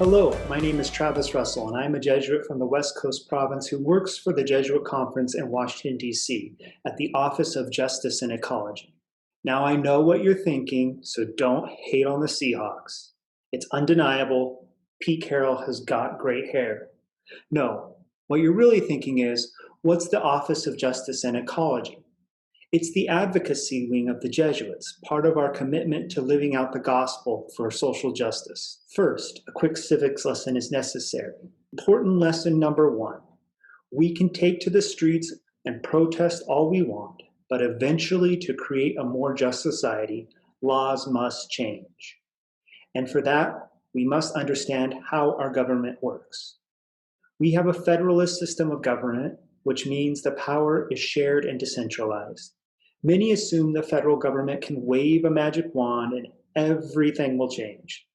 Hello, my name is Travis Russell, and I'm a Jesuit from the West Coast province who works for the Jesuit Conference in Washington, D.C. at the Office of Justice and Ecology. Now, I know what you're thinking, so don't hate on the Seahawks. It's undeniable, Pete Carroll has got great hair. No, what you're really thinking is, what's the Office of Justice and Ecology? It's the advocacy wing of the Jesuits, part of our commitment to living out the gospel for social justice. First, a quick civics lesson is necessary. Important lesson number one. We can take to the streets and protest all we want, but eventually to create a more just society, laws must change. And for that, we must understand how our government works. We have a federalist system of government, which means the power is shared and decentralized. Many assume the federal government can wave a magic wand and everything will change.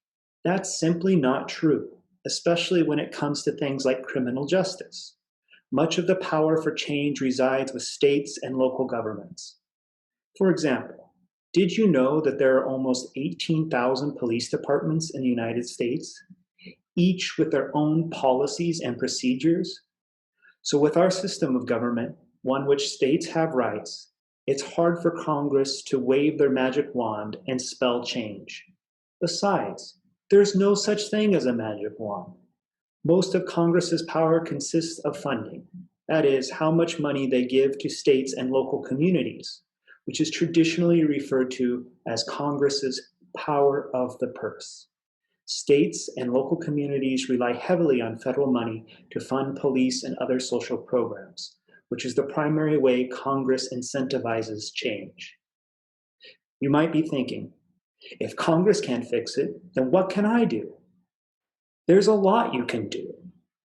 That's simply not true, especially when it comes to things like criminal justice. Much of the power for change resides with states and local governments. For example, did you know that there are almost 18,000 police departments in the United States, each with their own policies and procedures? So with our system of government, one which states have rights, it's hard for Congress to wave their magic wand and spell change. Besides, there's no such thing as a magic wand. Most of Congress's power consists of funding. That is, how much money they give to states and local communities, which is traditionally referred to as Congress's power of the purse. States and local communities rely heavily on federal money to fund police and other social programs, which is the primary way Congress incentivizes change. You might be thinking, if Congress can't fix it, then what can I do? There's a lot you can do.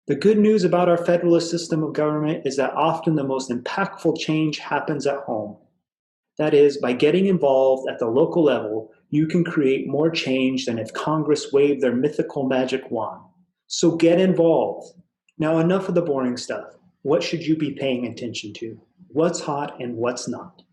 The good news about our federalist system of government is that often the most impactful change happens at home. That is, by getting involved at the local level, you can create more change than if Congress waved their mythical magic wand. So get involved. Now, enough of the boring stuff. What should you be paying attention to? What's hot and what's not?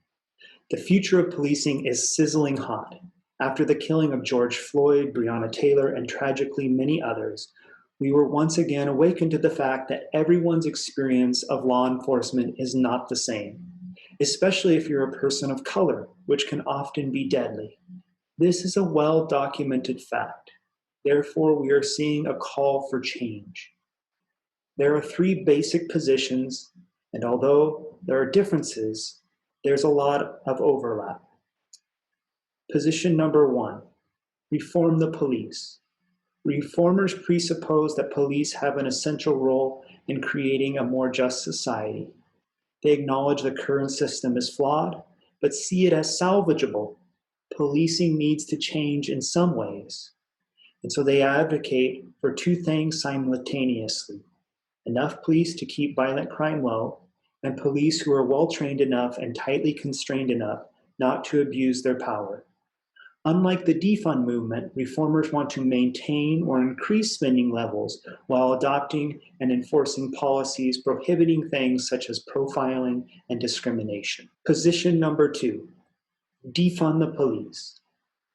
The future of policing is sizzling hot. After the killing of George Floyd, Breonna Taylor, and tragically many others, we were once again awakened to the fact that everyone's experience of law enforcement is not the same, especially if you're a person of color, which can often be deadly. This is a well-documented fact. Therefore, we are seeing a call for change. There are three basic positions, and although there are differences, there's a lot of overlap. Position number one, reform the police. Reformers presuppose that police have an essential role in creating a more just society. They acknowledge the current system is flawed, but see it as salvageable. Policing needs to change in some ways. And so they advocate for two things simultaneously: enough police to keep violent crime low, and police who are well-trained enough and tightly constrained enough not to abuse their power. Unlike the defund movement, reformers want to maintain or increase spending levels while adopting and enforcing policies prohibiting things such as profiling and discrimination. Position number two, defund the police.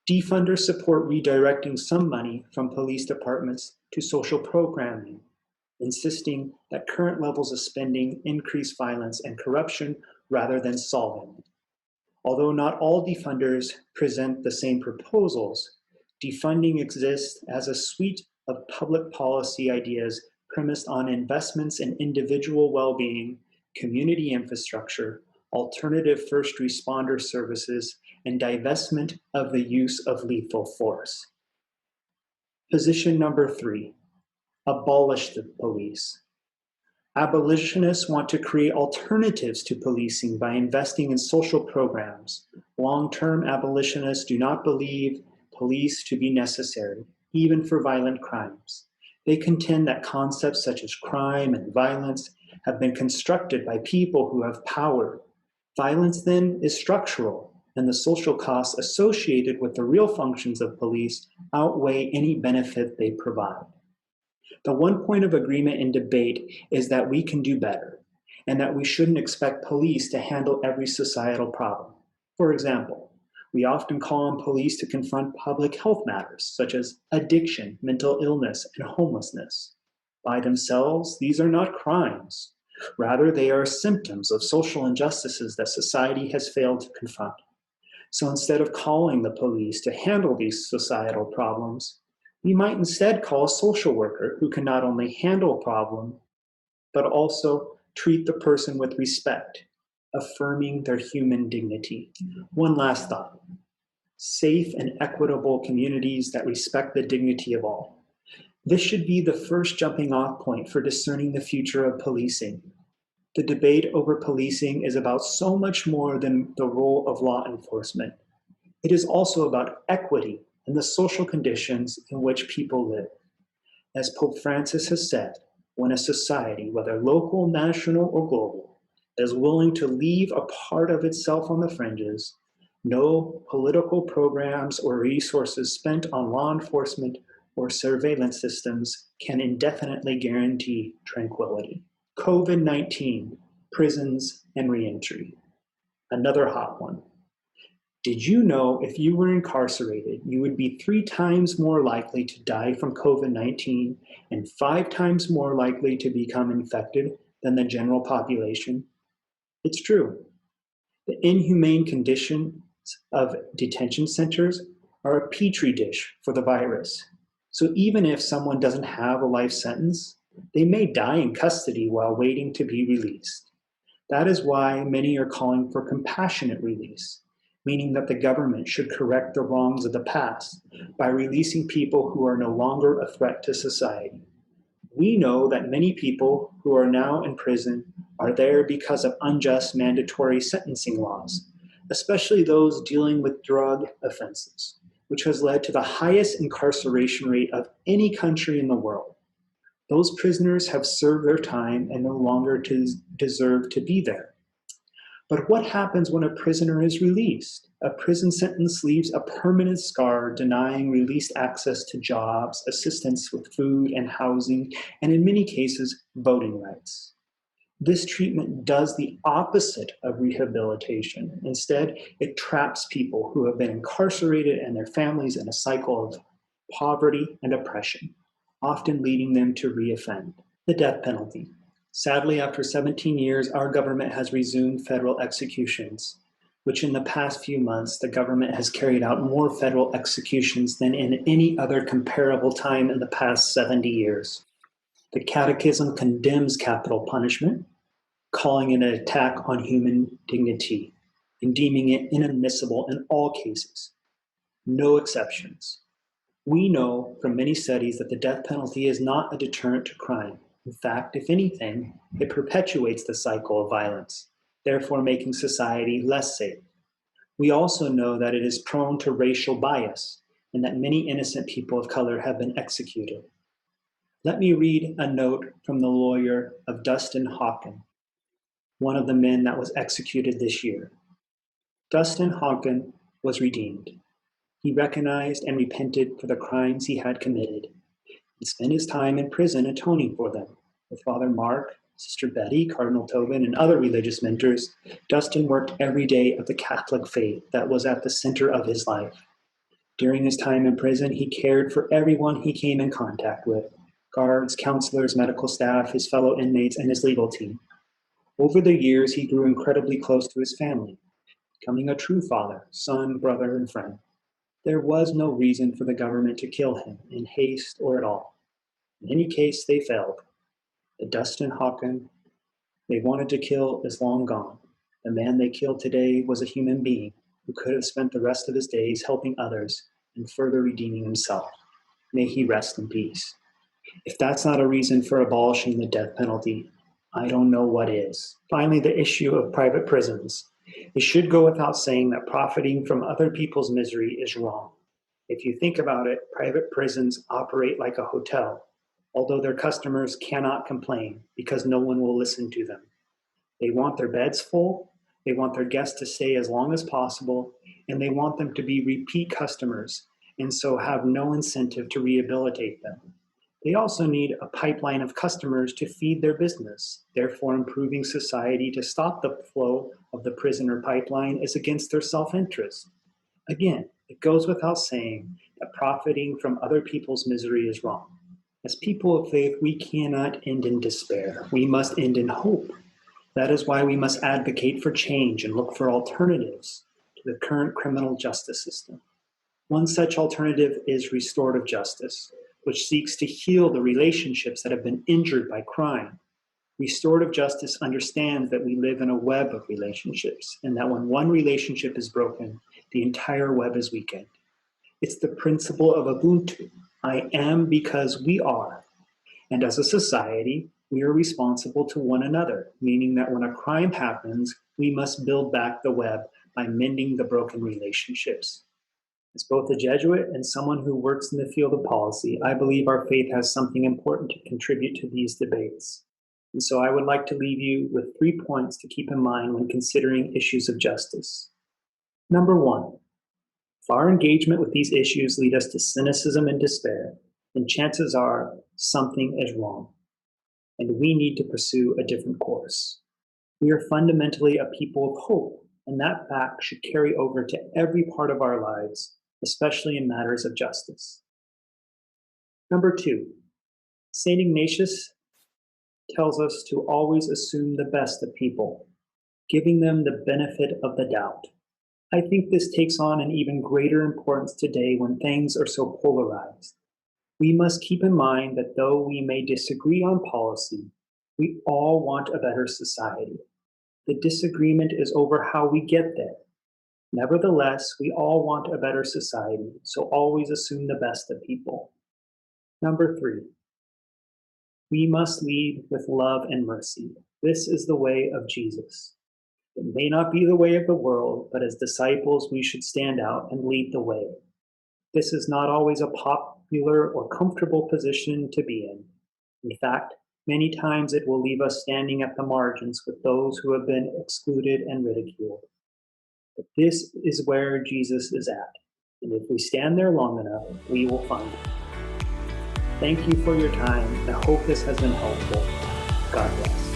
Defunders support redirecting some money from police departments to social programming, insisting that current levels of spending increase violence and corruption rather than solving it. Although not all defunders present the same proposals, defunding exists as a suite of public policy ideas premised on investments in individual well-being, community infrastructure, alternative first responder services, and divestment of the use of lethal force. Position number three, abolish the police. Abolitionists want to create alternatives to policing by investing in social programs. Long-term abolitionists do not believe police to be necessary, even for violent crimes. They contend that concepts such as crime and violence have been constructed by people who have power. Violence then is structural, and the social costs associated with the real functions of police outweigh any benefit they provide. The one point of agreement in debate is that we can do better, and that we shouldn't expect police to handle every societal problem. For example, We often call on police to confront public health matters such as addiction, mental illness, and homelessness. By themselves, these are not crimes. Rather, they are symptoms of social injustices that society has failed to confront. So instead of calling the police to handle these societal problems, we might instead call a social worker who can not only handle a problem, but also treat the person with respect, affirming their human dignity. One last thought: safe and equitable communities that respect the dignity of all. This should be the first jumping off point for discerning the future of policing. The debate over policing is about so much more than the role of law enforcement. It is also about equity and the social conditions in which people live. As Pope Francis has said, when a society, whether local, national, or global, is willing to leave a part of itself on the fringes, no political programs or resources spent on law enforcement or surveillance systems can indefinitely guarantee tranquility. COVID-19, prisons, and reentry. Another hot one. Did you know if you were incarcerated, you would be 3 times more likely to die from COVID-19 and 5 times more likely to become infected than the general population? It's true. The inhumane conditions of detention centers are a petri dish for the virus. So even if someone doesn't have a life sentence, they may die in custody while waiting to be released. That is why many are calling for compassionate release, meaning that the government should correct the wrongs of the past by releasing people who are no longer a threat to society. We know that many people who are now in prison are there because of unjust mandatory sentencing laws, especially those dealing with drug offenses, which has led to the highest incarceration rate of any country in the world. Those prisoners have served their time and no longer deserve to be there. But what happens when a prisoner is released? A prison sentence leaves a permanent scar, denying released access to jobs, assistance with food and housing, and in many cases, voting rights. This treatment does the opposite of rehabilitation. Instead, it traps people who have been incarcerated and their families in a cycle of poverty and oppression, often leading them to reoffend. The death penalty. Sadly, after 17 years, our government has resumed federal executions, which in the past few months, the government has carried out more federal executions than in any other comparable time in the past 70 years. The Catechism condemns capital punishment, calling it an attack on human dignity and deeming it inadmissible in all cases. No exceptions. We know from many studies that the death penalty is not a deterrent to crime. In fact, if anything, it perpetuates the cycle of violence, therefore making society less safe. We also know that it is prone to racial bias and that many innocent people of color have been executed. Let me read a note from the lawyer of Dustin Hawken, one of the men that was executed this year. Dustin Hawken was redeemed. He recognized and repented for the crimes he had committed and spent his time in prison atoning for them. With Father Mark, Sister Betty, Cardinal Tobin, and other religious mentors, Dustin worked every day of the Catholic faith that was at the center of his life. During his time in prison, he cared for everyone he came in contact with: guards, counselors, medical staff, his fellow inmates, and his legal team. Over the years, he grew incredibly close to his family, becoming a true father, son, brother, and friend. There was no reason for the government to kill him in haste or at all. In any case, they failed. The Dustin Hawken they wanted to kill is long gone. The man they killed today was a human being who could have spent the rest of his days helping others and further redeeming himself. May he rest in peace. If that's not a reason for abolishing the death penalty, I don't know what is. Finally, the issue of private prisons. It should go without saying that profiting from other people's misery is wrong. If you think about it, private prisons operate like a hotel, although their customers cannot complain because no one will listen to them. They want their beds full, they want their guests to stay as long as possible, and they want them to be repeat customers, and so have no incentive to rehabilitate them. They also need a pipeline of customers to feed their business. Therefore, improving society to stop the flow of the prisoner pipeline is against their self-interest. Again, it goes without saying that profiting from other people's misery is wrong. As people of faith, we cannot end in despair. We must end in hope. That is why we must advocate for change and look for alternatives to the current criminal justice system. One such alternative is restorative justice, which seeks to heal the relationships that have been injured by crime. Restorative justice understands that we live in a web of relationships, and that when one relationship is broken, the entire web is weakened. It's the principle of Ubuntu. I am because we are. And as a society, we are responsible to one another, meaning that when a crime happens, we must build back the web by mending the broken relationships. As both a Jesuit and someone who works in the field of policy, I believe our faith has something important to contribute to these debates. And so I would like to leave you with 3 points to keep in mind when considering issues of justice. Number 1, if our engagement with these issues lead us to cynicism and despair, then chances are something is wrong, and we need to pursue a different course. We are fundamentally a people of hope, and that fact should carry over to every part of our lives, especially in matters of justice. Number 2, St. Ignatius tells us to always assume the best of people, giving them the benefit of the doubt. I think this takes on an even greater importance today when things are so polarized. We must keep in mind that though we may disagree on policy, we all want a better society. The disagreement is over how we get there. Nevertheless, we all want a better society, so always assume the best of people. Number 3, we must lead with love and mercy. This is the way of Jesus. It may not be the way of the world, but as disciples, we should stand out and lead the way. This is not always a popular or comfortable position to be in. In fact, many times it will leave us standing at the margins with those who have been excluded and ridiculed. But this is where Jesus is at, and if we stand there long enough, we will find him. Thank you for your time. I hope this has been helpful. God bless.